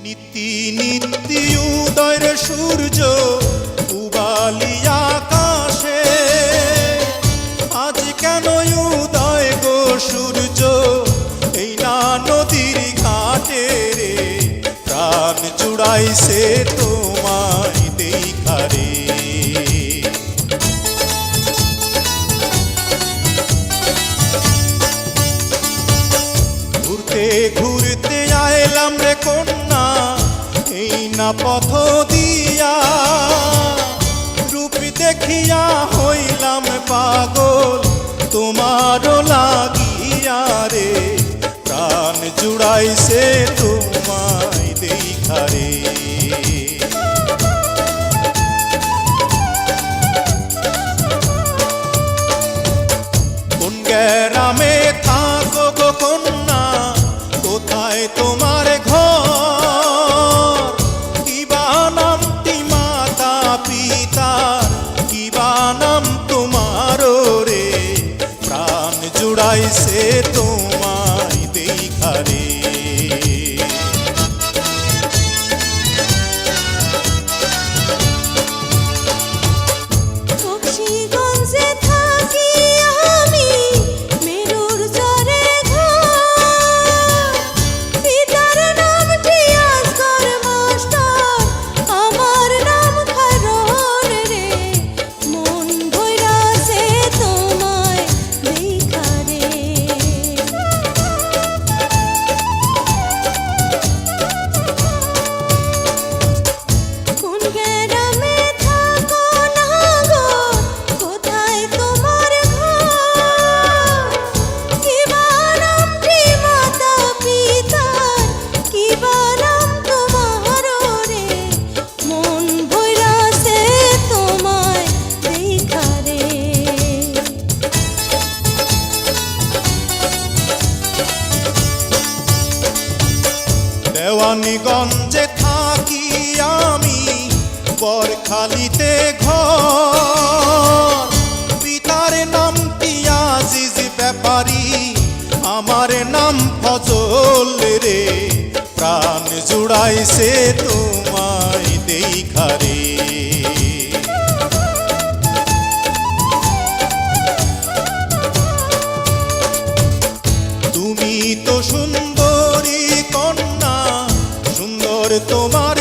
নীতি নীতি উদয়ের সূর্য উবালি আকাশে, আজ কেন উদয় গো সূর্য এই না নদীর ঘাটে রে, প্রাণ জুড়াইছে তোমায় দেখা রে। ঘুরতে ঘুরতে আইলাম রে কন্যা এই না পথ দিয়া, রূপ দেখিয়া হইলাম পাগল তোমারও লাগিয়া রে, প্রাণ জুড়াইছে তোমায় দেখা রে। কোন গ্রামে থাকো গো কন্যা, কোথায় তোমার ঘর, কিবা নামটি মাতা পিতার, কিবা নাম তোমার রে, প্রাণ জুড়াইছে তোমায় দেখা রে। দেওয়ানীগঞ্জে থাকি আমি বরখালিতে ঘর, পিতার নাম কি আজিজ ব্যাপারী, আমার নাম ফজল রে, প্রাণ জুড়াইছে তোমায় দেখা রে। তুমি তো সুন্দরী কন্যা, সুন্দর তোমার